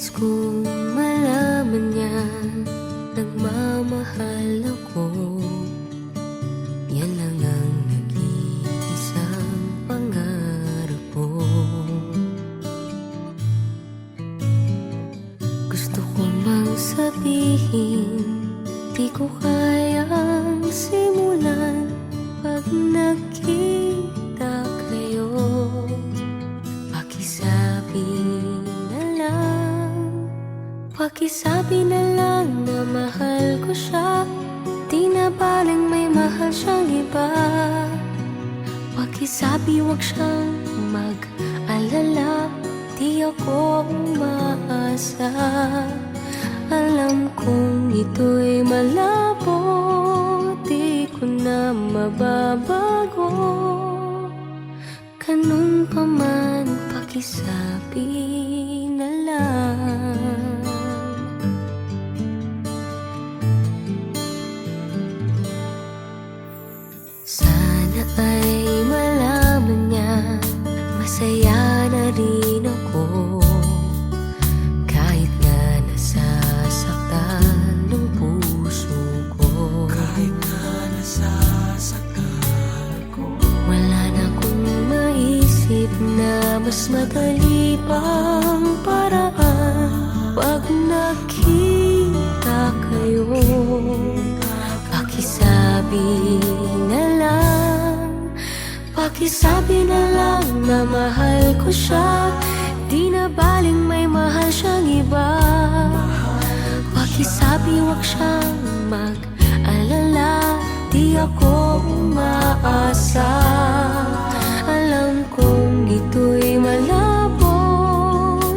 kong malaman niya nagmamahal ako. Yan lang ang nag-iisang pangarap ko. Gusto ko mang sabihin, di ko kayang simulan pag nakita kayo. Pakisabi na lang na mahal ko siya, di na baling may mahal siyang iba. Pakisabi wag siyang mag-alala, di ako umaasa. Alam kong ito'y malabo, di ko na mababago. Ganun pa man, pakisabi na lang. Sana ay malaman niya, masaya na rin ako. Kahit na nasasaktan ng puso ko, kahit na nasasaktan ko, wala na akong maisip na mas madali pang paraan. Pag nakita kayo, pakisabi na lang, pakisabi na lang na mahal ko siya, di na baling may mahal siyang iba. Pakisabi wag siyang mag-alala, di ako umaasa. Alam kong ito'y malabo,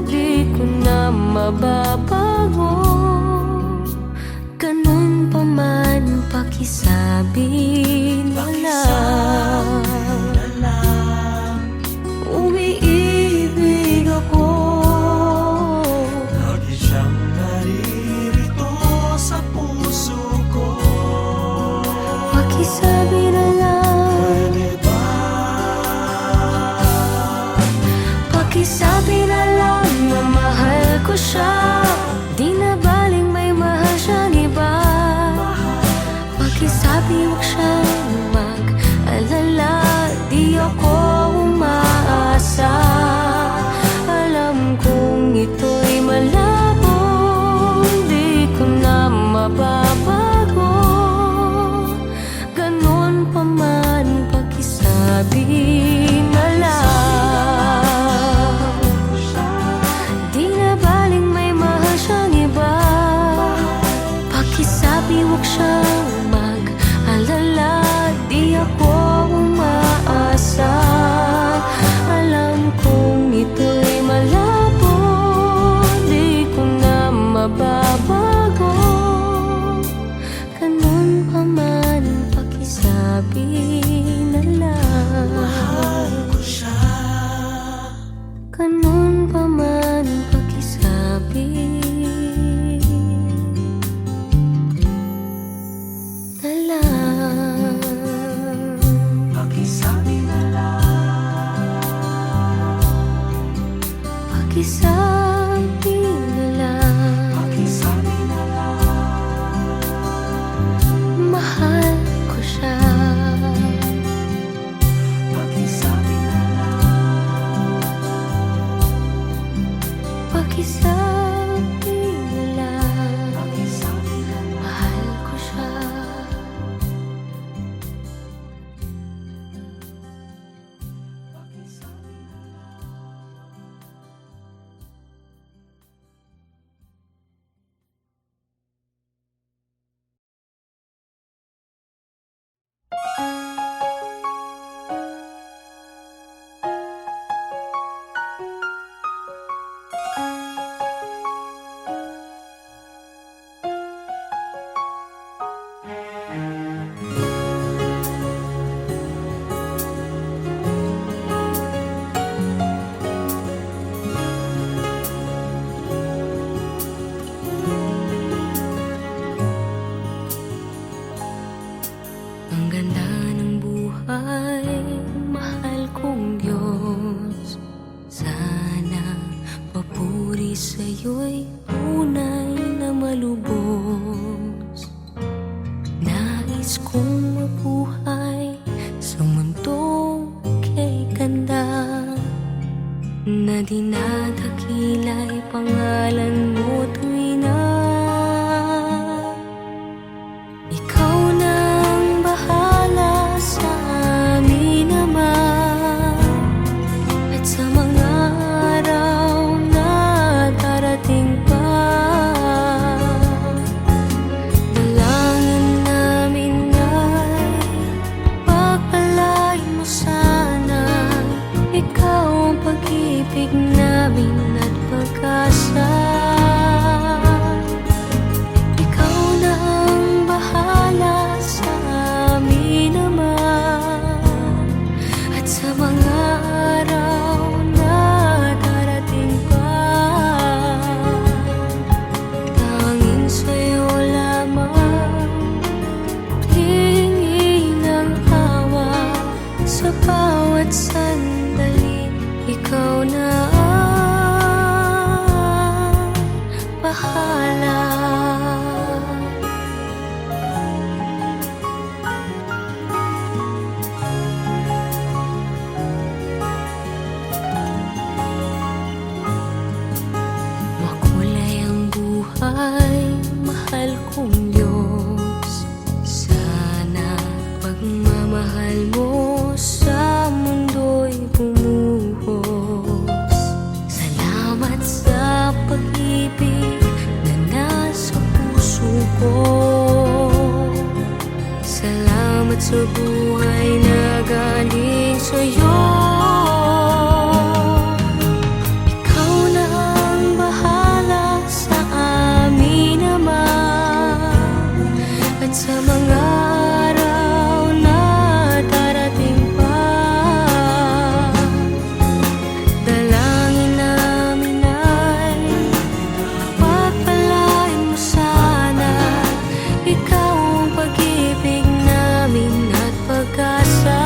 di ko na mababago. Ganun pa man, pakisabi na lang. Umiibig ako, lagi siyang naririto sa puso ko. pakisabi na lang. Pwede ba? Pakisabi na lang na mahal ko siya, di na baling may mahal siyang iba. Pakisabi wag siyang mag-alala, di ako umaasa. Alam kong ito'y malabo, di ko na mababago. Ganun pa man, pakisabi na lang. Di na baling may mahal siyang iba. Pakisabi wag siyang mag-alala, di ako umaasa. Alam kong ito'y malabo, di ko na mababago. Ganun pa man, pakisabi na lang. Ko siya. Ganun pa man, pakisabi na lang. Pakisabi na lang. Pakisabi na lang. Pakisabi na lang. Mahal ko siya. Pakisabi na lang. Pakisabi na lang. Pakisabi na lang. Mahal ko siya. Ang ganda ng sa'yo'y tunay na malubos. Nais kong mabuhay sa mundong kay ganda, na dinadakila'y pangalan mo tuwing na ikaw nang bahala sa amin naman. At sa mga araw na darating pa, dalangin namin ay pagpalain mo sana. Ikaw ang pag-ibig namin at pag-asa. Ikaw na ang bahala sa amin naman. At sa mga araw na darating pa, tanging sa'yo lamang hihingi ng awa sa bawat sandali. Ikaw na ang bahala. Makulay ang buhay, mahal kong Diyos. Sana pagmamahal mo sa mundo'y bumuhos. Salamat sa pag-ibig na nasa puso ko. Salamat sa buhay na galing sa'yo. Ikaw na ang bahala sa amin naman. At sa mga araw na darating pa, dalangin namin ay pagpalain mo sana. Ikaw ang pag-ibig namin at pag-asa.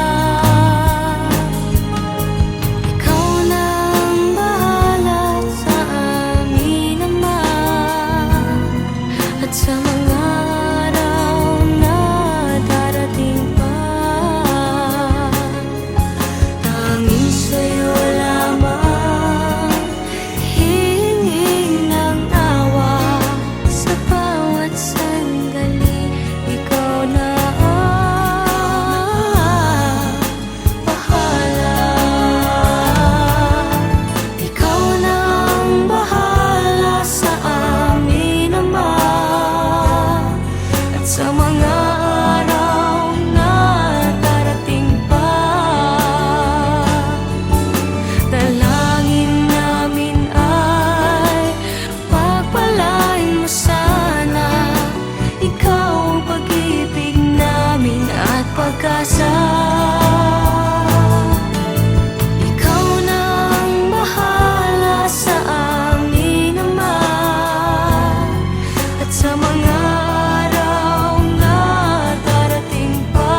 Ikaw na ang bahala sa amin naman. At sa mga araw na darating pa, tanging sa'yo lamang hihingi ng awa sa bawat sandali. Ikaw na ang bahala. Ikaw na ang bahala sa amin naman. At sa mga araw na darating pa, dalangin namin ay pagpalain mo sana. Ikaw ang pag-ibig namin at pag-asa. Ikaw na ang bahala sa amin naman. At sa mga araw na darating pa,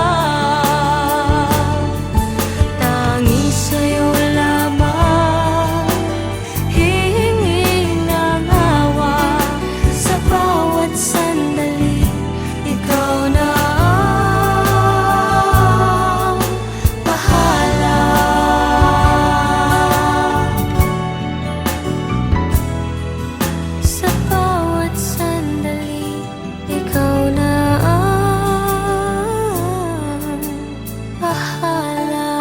tanging sa'yo lamang hihingi ng awa sa bawat sandali. Ikaw na ang bahala. Sa bawat sandali, ikaw na ang bahala.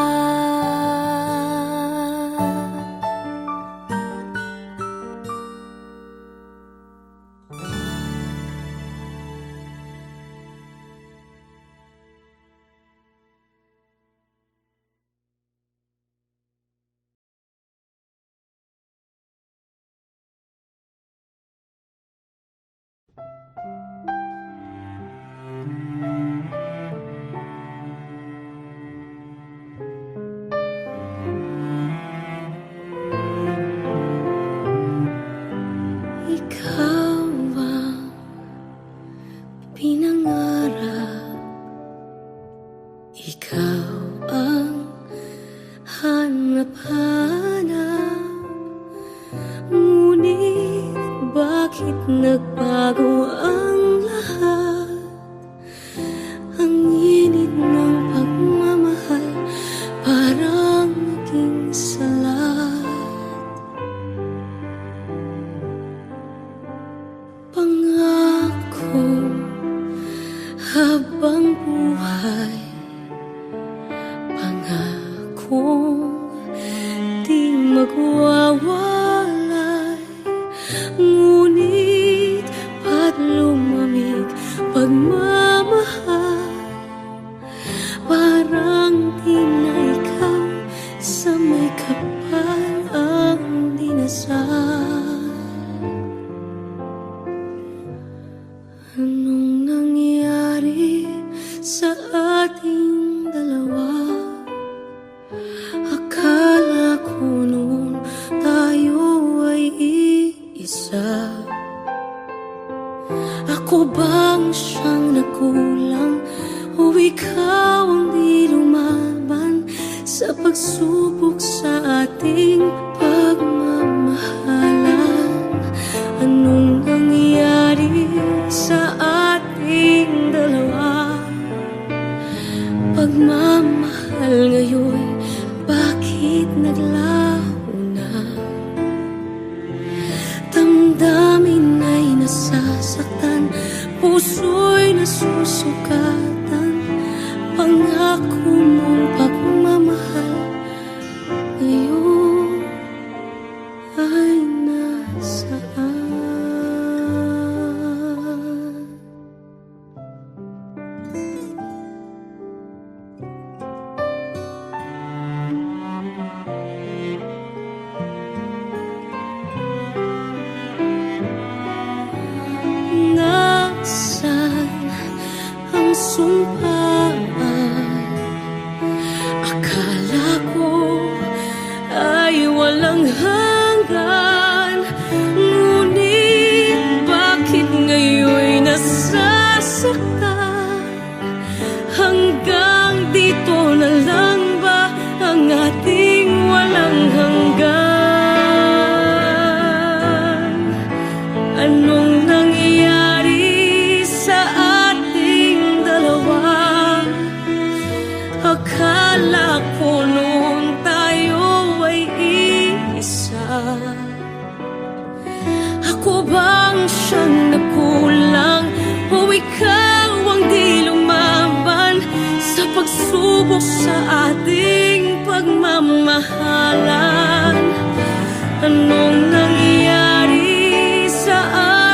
Ikaw ang pinangarap. Ikaw ang hanap-hanap. Ngunit bakit nagbago ang lahat? Ang init ng pagmamahal parang naging salat. Pangako habang buhay, pangakong di magwawalay. Ngunit ba't lumamig pagmamahal? Parang di na ikaw sa may kapal ang dinasal. Anong nangyari sa ating dalawa? Akala ko noon tayo ay iisa. Ako bang siyang nakulang o ikaw ang di lumaban sa pagsubok sa ating pagmamahalan? Anong nangyari sa ating dalawa? Pagmamahal ngayon, bakit naglaho na? Damdamin ay nasasaktan, puso'y nasusukatan. Pangako mong pagmamahal ngayon ay nasaan? Nasaan ang sumpaan? Akala ko ay walang hanggan. Ngunit bakit ngayon'y nasasaktan? Hanggang dito na lang ba ang ating walang hanggan? Anong nangyari sa ating dalawa? Akala ko noon tayo ay iisa. Ako bang siyang nakulang o ikaw ang di lumaban sa pagsubok sa ating pagmamahalan? Anong nangyari sa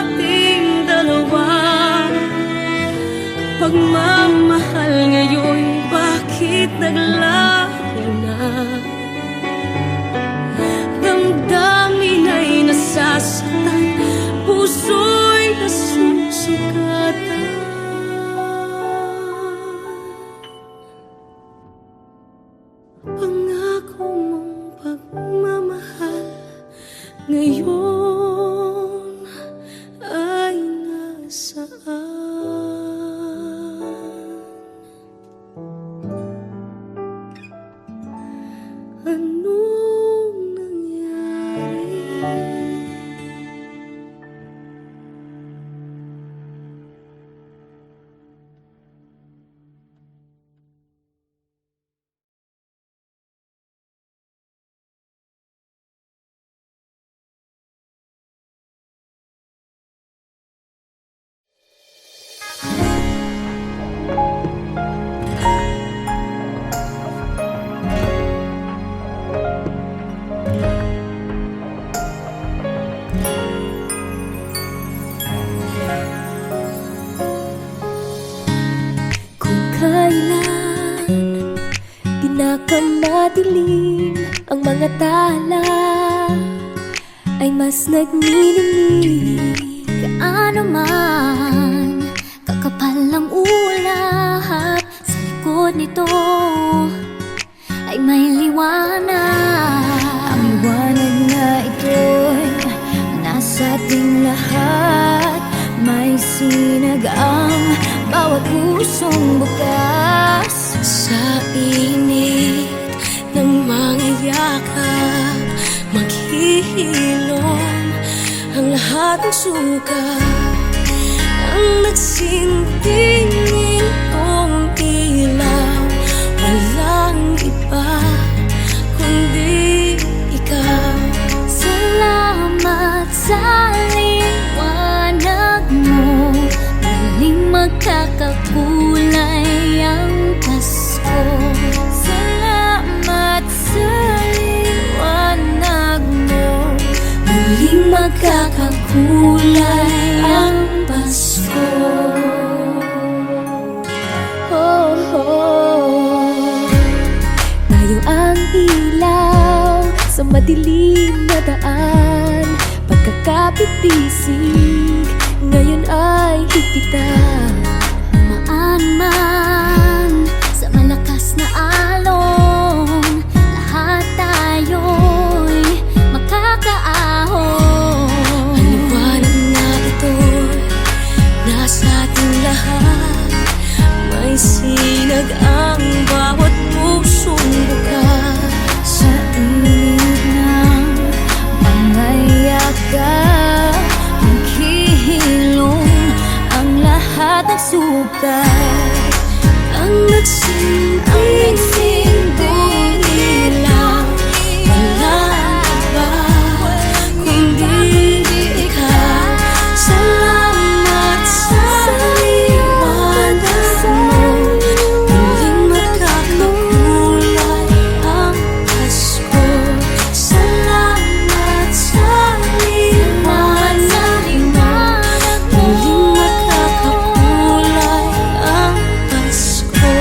ating dalawa? Pagmamahal ngayon, bakit naglaho na? Damdamin ay nasasaktan, puso'y nasusukatan. Pangako mong pagmamahal ngayon ay nasaan? Anong nangyari? Kailan pinakamadilim ang mga tala ay mas nagniningning. Kaano man kakapal ang ulap, sa likod nito ay may liwanag. Ang liwanag na ito'y nasa ating lahat. May sinag ang bawat pusong bukas. Sa init ng mga yakap, maghihilom ang lahat lahat ng suka ang nagsintingin kong ilaw. Walang iba kundi ikaw. Salamat sa liwanag mo, muling magkakakulay ang Pasko. Salamat sa liwanag mo, muling magkakakulay ang Pasko. Oh, oh. Tayo ang ilaw sa madilim na daan, pagkakapitisig ngayon ay higpitan. Maan man sa malakas na alon, lahat tayo'y makakaahon. Ang liwanag na ito'y nasa ating lahat, may sinag ang bawat pusong bukas. Sa init ng mga yakap, maghihilom ang lahat ng sugat. Ang nagsinting kong ilaw, walang iba kundi ikaw. Salamat sa liwanag mo, muling magkakakulay ang Pasko. Salamat sa liwanag mo, muling magkakakulay ang Pasko.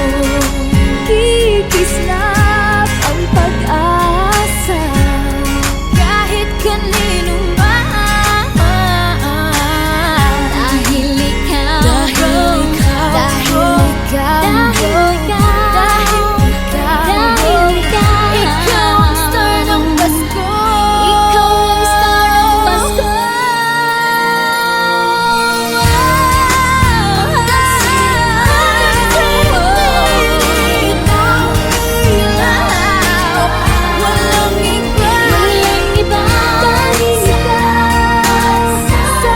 Kikislap ang pag-asa kahit kanino man, dahil ikaw, Dahil ikaw, dahil ikaw, ikaw ang star ng Pasko. Ikaw ang star ng Pasko. walang iba, Walang iba dahil ikaw sa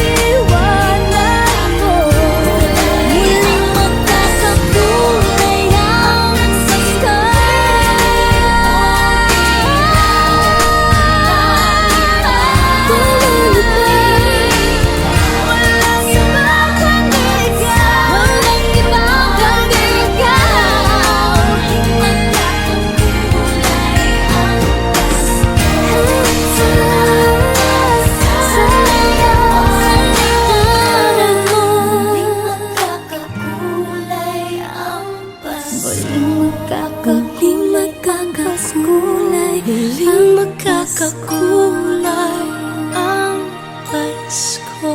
liwanag mo, muling magkakakulay ang Pasko. walang iba kundi ikaw. Walang iba kundi ikaw. Sa liwanag mo, Muling magkakakulay ang Pasko. muling magkakakulay, Muling magkakakulay ang Pasko.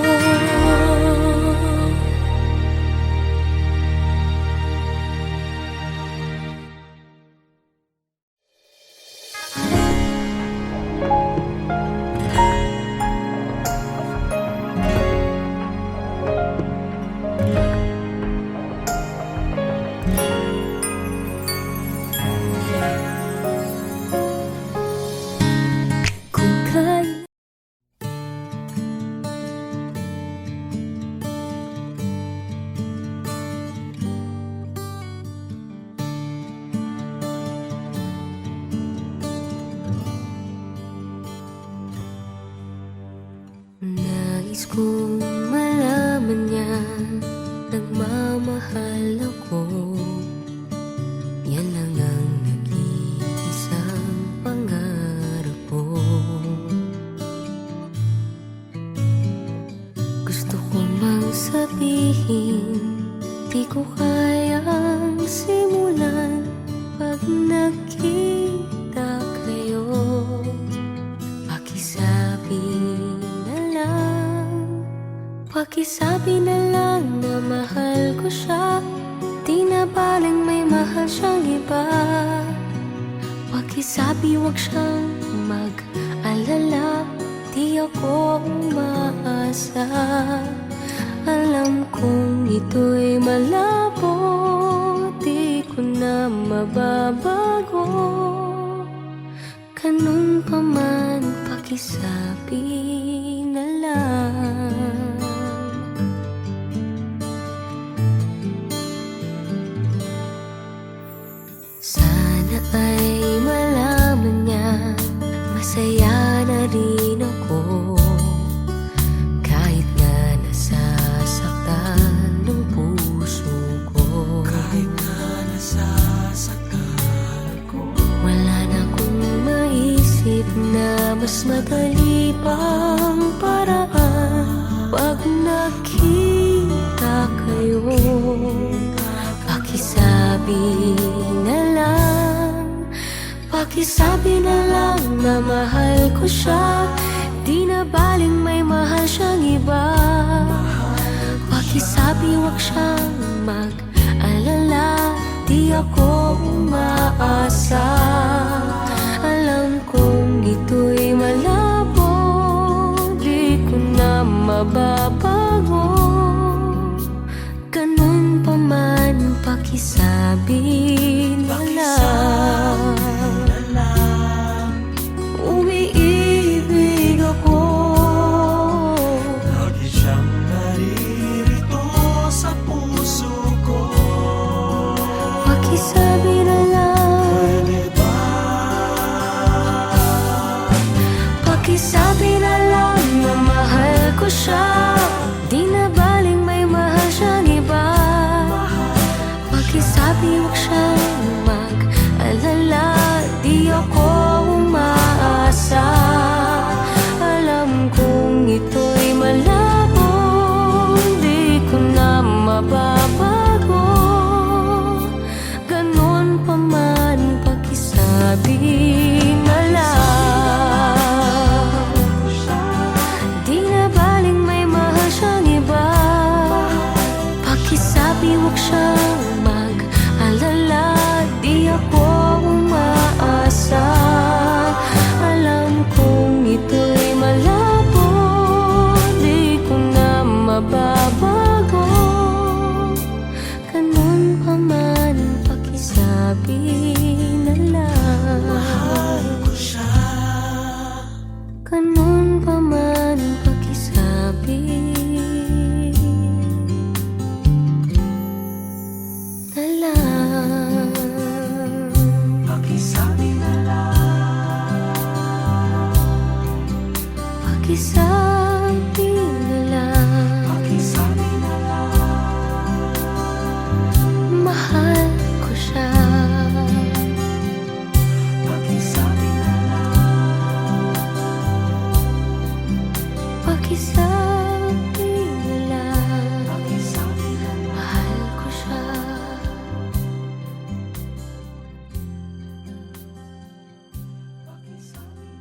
kung kaya. Nais kong malaman niya, nagmamahal ako. Yan lang ang nag-iisang pangarap ko. Gusto ko mang sabihin, di ko kayang simulan pag nakita kayo. Pakisabi na lang, pakisabi na lang na mahal ko siya. Di na baling may mahal siyang iba. Pakisabi wag siyang mag-alala, di ako umaasa. Alam kong ito'y malabo, di ko na mababago. Ganun pa man, pakisabi na lang. Sana ay malaman niya, masaya na rin ako, kahit na nasasaktan ng puso ko. Kahit na nasasaktan ko, Wala na akong maisip na mas madali pang paraan. Pag nakita kayo, pakisabi na lang, pakisabi na lang na mahal ko siya. Di na baling may mahal siyang iba. Pakisabi wag siyang mag-alala, di ako umaasa. Alam kong ito'y malabo, di ko na mababago. Ganun pa man, pakisabi na lang. Umiibig ako, lagi siyang naririto sa puso ko. pakisabi na lang. Pwede ba? Pakisabi na lang na mahal ko siya. Di na baling may mahal siyang iba. Pakisabi wag siyang mag-alala, di ako umaasa. Alam kong ito'y malabo, di ko na mababago. Ganun pa man, pakisabi na lang. Di na baling may mahal siyang iba. Pakisabi wag siyang mag-alala, di ako umaasa. Alam kong ito'y malabo, di ko na mababago. Ganun pa man, pakisabi na lang. Mahal ko siya. Ganun pa man, pakisabi na lang. Pakisabi na lang. Pakisabi na lang. Pakisabi na lang. Mahal ko siya. Pakisabi na lang. Pakisabi na lang. Pakisabi na lang. Mahal ko siya. Pakisabi na lang.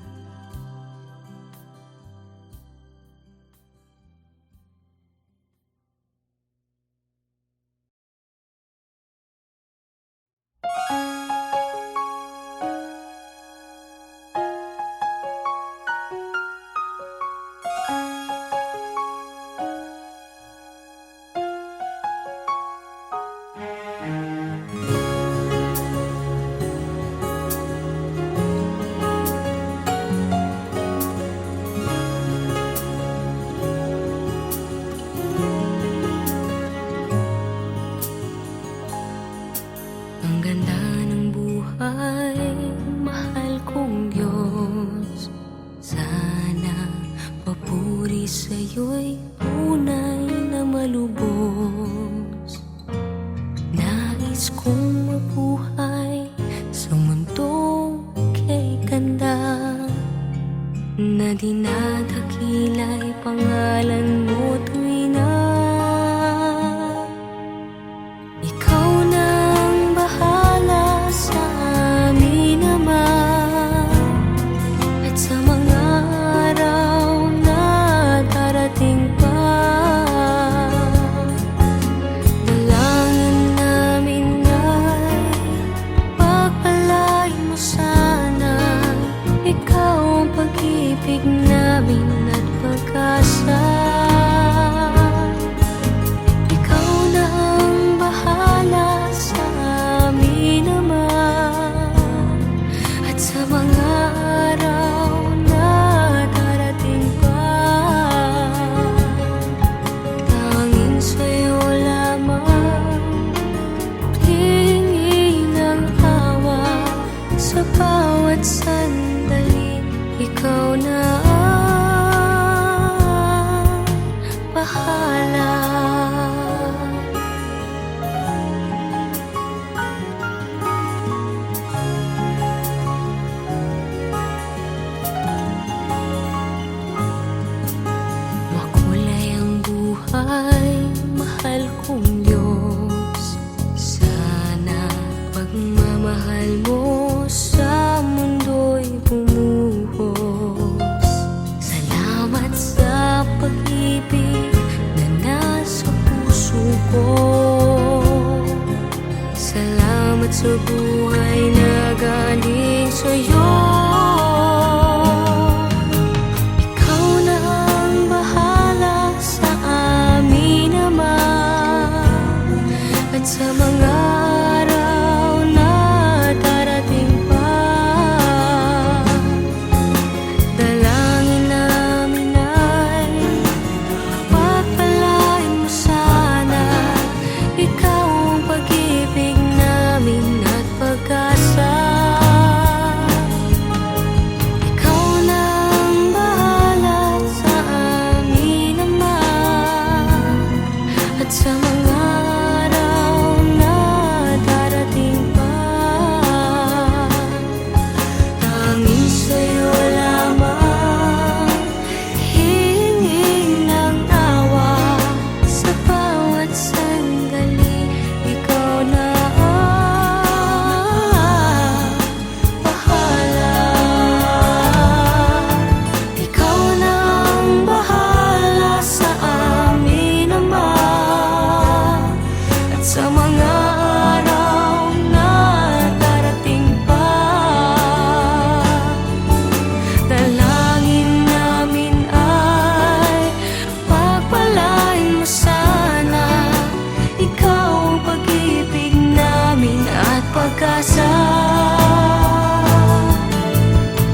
Ang ganda ng buhay, mahal kong Diyos. Sana papuri sa'yo'y tunay na malubos. Nais kong mabuhay sa mundong kay ganda, na dinadakila'y pangalan mo tuwi na. Ikaw nang bahala sa amin naman, at sa mga araw na darating pa. Dalangin namin ay pagpalain mo sana. Ikaw ang pag-ibig namin at pag-asa. Ikaw na ang bahala sa amin naman, at sa mga araw na ko. Salamat sa buhay na galing sa'yo. Ikaw na ang bahala sa amin naman, at sa mga araw na darating pa. Dalangin namin ay pagpalain mo sana. Ikaw ang pag-ibig namin at pag-asa. Ikaw na ang bahala sa amin naman, at sa mga araw na darating pa. Tanging sa'yo lamang hihingin ng awa. Sa bawat sandali, ikaw na ang bahala. Ikaw na ang bahala sa amin naman, at sa mga araw na darating pa. Dalangin namin ay pagpalain mo sana. Ikaw ang pag-ibig namin at pag-asa.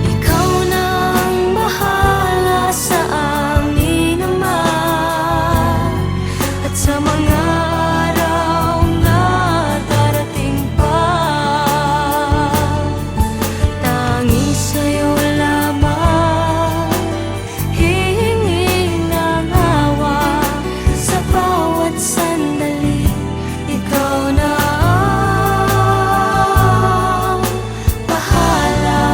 Ikaw na ang bahala sa amin naman, at sa mga araw na darating pa. Tanging sa'yo lamang hihingin ng awa. Sa bawat sandali, ikaw na ang bahala.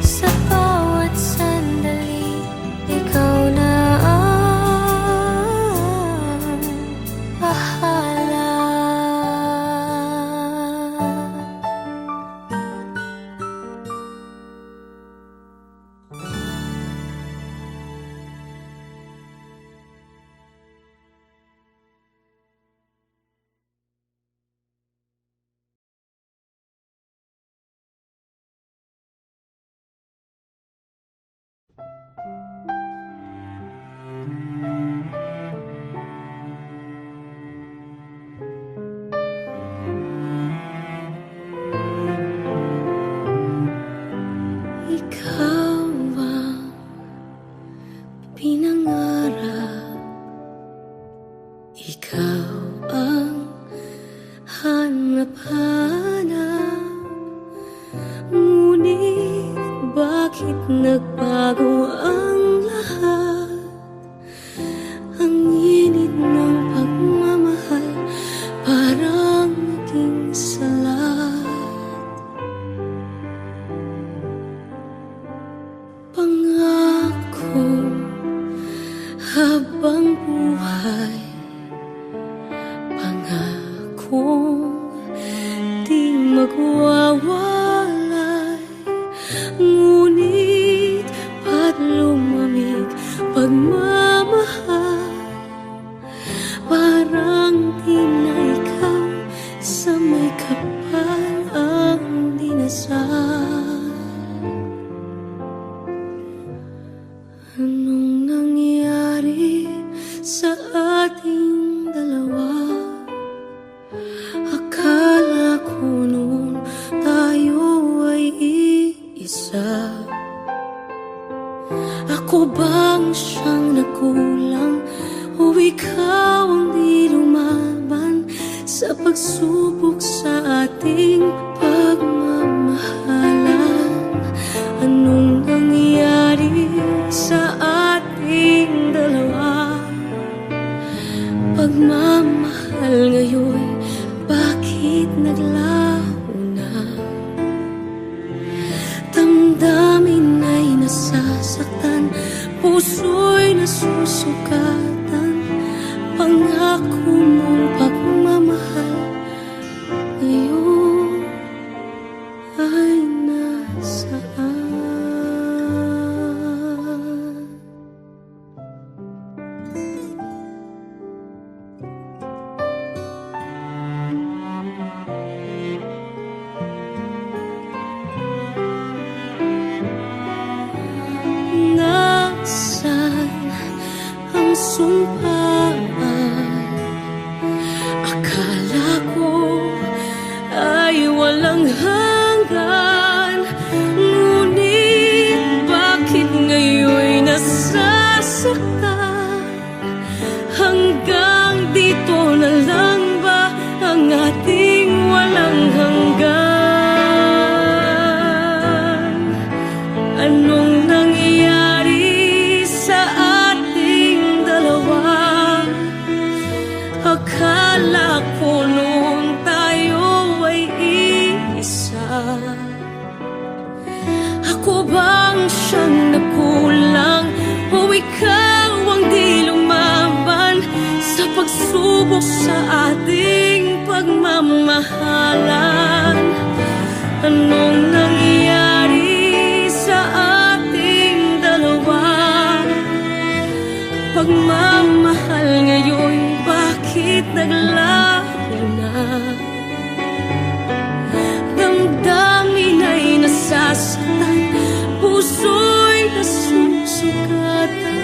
Sa bawat sandali, ikaw na ang bahala. Ikaw ang pinangarap, ikaw ang hanap-hanap. Ngunit bakit nagbago ang lahat? Ang init ng pagmamahal parang naging salat. Pangako habang buhay, pangakong di magwawalay. Ngunit ba't lumamig pagmamahal? Parang di na ikaw sa may kapal ang dinasal. Anong nangyari sa ating dalawa? Akala ko noon tayo ay iisa. Ako bang siyang nagkulang, o ikaw ang di lumaban sa pagsubok sa ating pagmamahalan? Anong nangyari sa ating dalawa? Pagmamahal ngayon, bakit naglaho na? Damdamin ay nasasaktan, puso'y nasusukatan. Pangako mong pagmamahal ngayon ay nasaan? nasaktan. Hanggang dito na lang ba ang ating walang hanggan? Anong nangyari sa ating dalawa? Akala ko noon tayo ay iisa. Ako bang siyang nagkulang o ikaw ang di lumaban sa pagsubok sa ating pagmamahalan? Anong nangyari sa ating dalawa? Pagmamahal ngayon, bakit naglaho na? Damdamin ay nasasaktan, puso'y nasusugatan.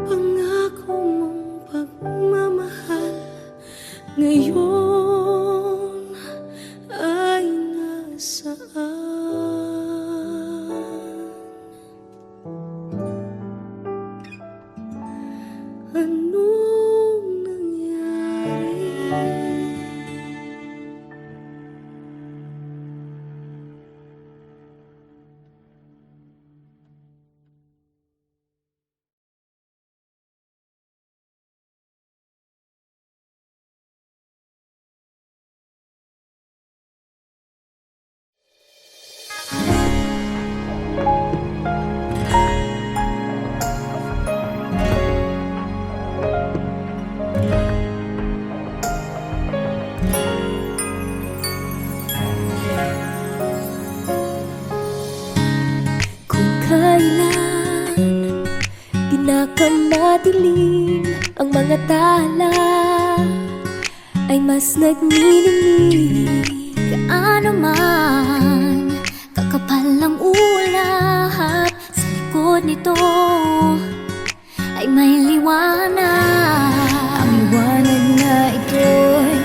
Pangako mong pagmamahal ngayon ay nasaan? Anong nangyari? Kung kailan pinakamadilim ang mga tala, ay mas nagniningning. Gaano man kakapal ang ulap, sa likod nito ay may liwanag. Ang liwanag na ito'y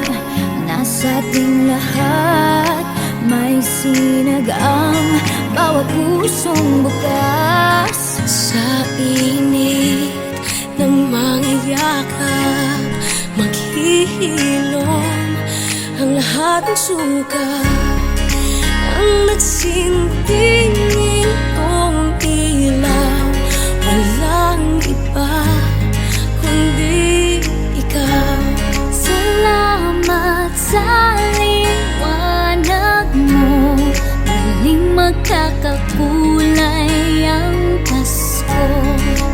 nasa ating lahat. May sinag ang bawat pusong bukas. Sa init ng mga yakap, maghihilom ang lahat ng suka. Ang nagsinting itong ilaw, walang iba kundi ikaw. Salamat sa liwanag mo, muling magkakakulay ang Pasko.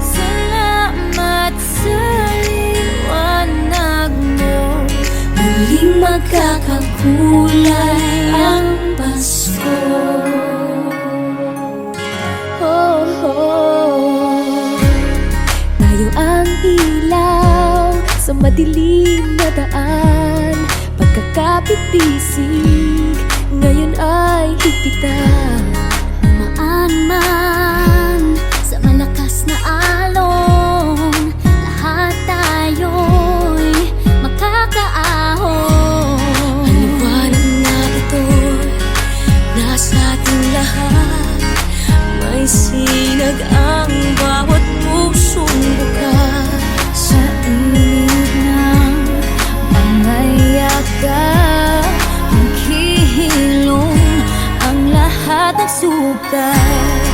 Salamat sa liwanag mo, muling magkakakulay ang Pasko. Oh, oh. Tayo ang ilaw sa madilim na daan. Pagkakapit-bisig ngayon ay higpitan. Umaan man sa malakas na alon, lahat tayo'y makakaahon. Ang liwanag na ito'y nasa ating lahat. May sinag ang bawat pusong bukas. Sa init ng mga yakap, maghihilom ang lahat ng sukat.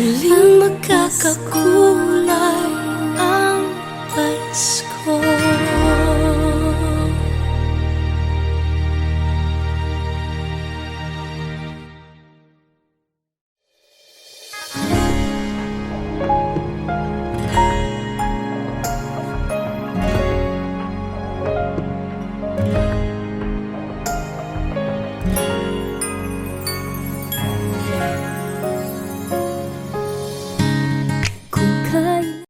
muling magkakakulay.